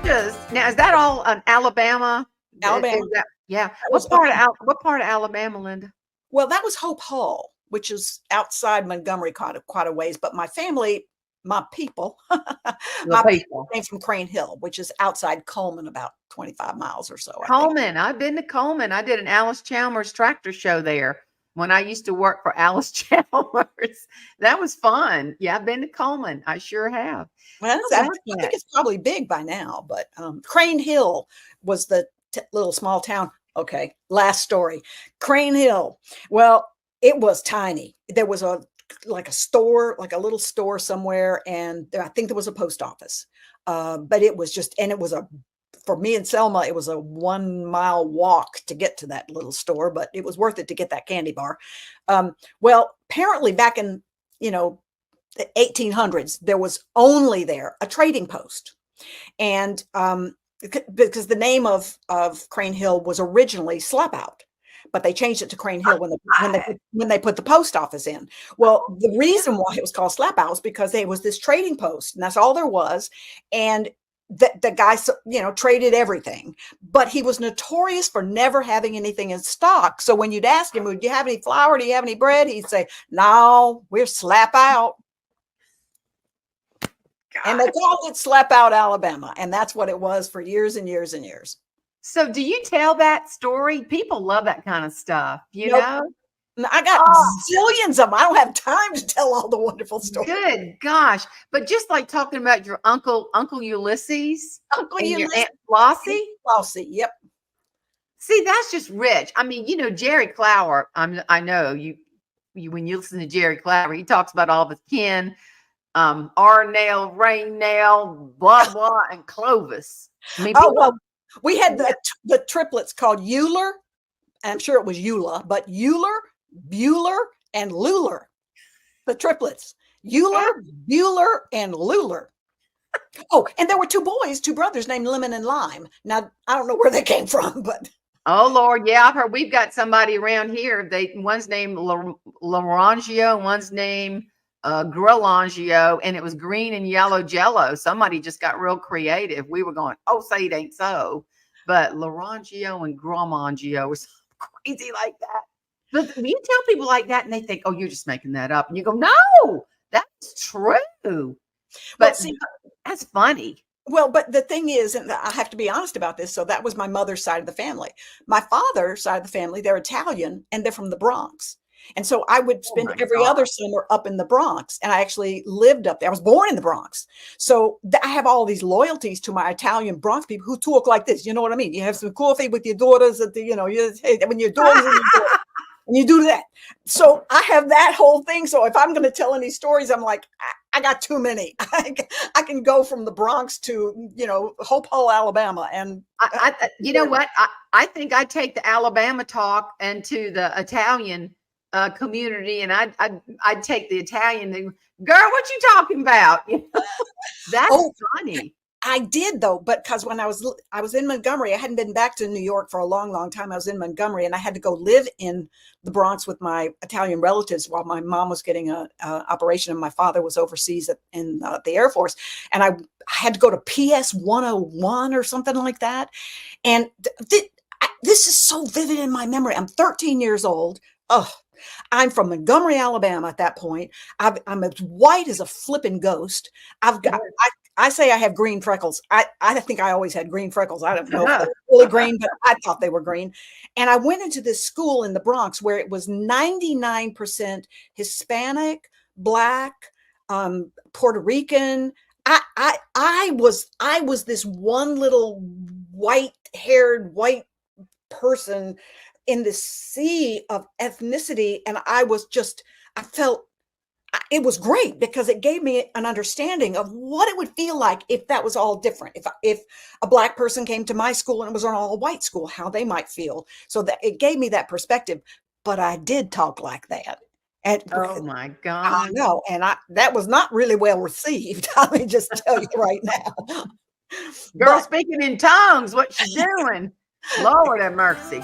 Georgia's. Now, is that all Alabama? Alabama. Yeah. What part of Alabama, Linda? Well, that was Hope Hall, which is outside Montgomery quite a ways. But my family, my people came from Crane Hill, which is outside Coleman, about 25 miles or so. Coleman. I've been to Coleman. I did an Alice Chalmers tractor show there when I used to work for Alice Chalmers. That was fun. Yeah, I've been to Coleman. I sure have. Well, I think it's probably big by now, but Crane Hill was the little small town. Okay, last story. Crane Hill. Well, it was tiny. There was a store, like a little store somewhere, and I think there was a post office. But it was just, and it was for me and Selma, it was a 1 mile walk to get to that little store, but it was worth it to get that candy bar. Well, apparently back in, the 1800s, there was only there a trading post. And because the name of Crane Hill was originally Slapout, but they changed it to Crane Hill when they put the post office in. Well, the reason why it was called Slapout was because there was this trading post, and that's all there was. And the guy, traded everything, but he was notorious for never having anything in stock. So when you'd ask him, "Would you have any flour? Do you have any bread?" He'd say, "No, we're Slap Out." And they called it Slap Out, Alabama. And that's what it was for years and years and years. So do you tell that story? People love that kind of stuff, you know? I got zillions of them. I don't have time to tell all the wonderful stories. Good gosh. But just like talking about your Uncle Ulysses. Uncle Ulysses. Your Aunt Flossie. Flossie, yep. See, that's just rich. I mean, Jerry Clower, I know you when you listen to Jerry Clower, he talks about all of his kin. Arnail, Rainnail, blah, blah, and Clovis. I mean, we had the triplets called Euler. I'm sure it was Eula, but Euler, Bueller, and Luler. The triplets. Euler, Bueller, and Luler. Oh, and there were two brothers named Lemon and Lime. Now, I don't know where they came from, but... Oh, Lord, yeah, I've heard we've got somebody around here. One's named Larangio, one's named... Grillangio, and it was green and yellow Jello. Somebody just got real creative. We were going, "Oh, say it ain't so," but Larangio and Gromangio was crazy like that. But you tell people like that, and they think, "Oh, you're just making that up," and you go, "No, that's true." But see, that's funny. Well, but the thing is, and I have to be honest about this. So that was my mother's side of the family. My father's side of the family, they're Italian, and they're from the Bronx. And so I would spend every other summer up in the Bronx, and I actually lived up there. I was born in the Bronx. So I have all these loyalties to my Italian Bronx people who talk like this. You know what I mean? You have some coffee with your daughters at the, when your daughters and you do that. So I have that whole thing. So if I'm going to tell any stories, I'm like, I got too many. I can go from the Bronx to, Hope Hall, Alabama. And you know what? I think I take the Alabama talk and to the Italian community, and I'd take the Italian thing. Girl, what you talking about? That's funny. I did though, but because when I was in Montgomery, I hadn't been back to New York for a long, long time. I was in Montgomery, and I had to go live in the Bronx with my Italian relatives while my mom was getting a operation, and my father was overseas in the Air Force, and I had to go to PS 101 or something like that. And this is so vivid in my memory. I'm 13 years old. I'm from Montgomery, Alabama at that point. I'm as white as a flipping ghost. I say I have green freckles. I think I always had green freckles. I don't know if they were really green, but I thought they were green. And I went into this school in the Bronx where it was 99% Hispanic, Black, Puerto Rican. I was this one little white-haired white person in this sea of ethnicity. And I felt it was great because it gave me an understanding of what it would feel like if that was all different. If a Black person came to my school and it was an all white school, how they might feel. So that it gave me that perspective, but I did talk like that. And oh my God. I know. And that was not really well received. Let me just tell you right now. Girl, speaking in tongues, what you doing? Lord have mercy.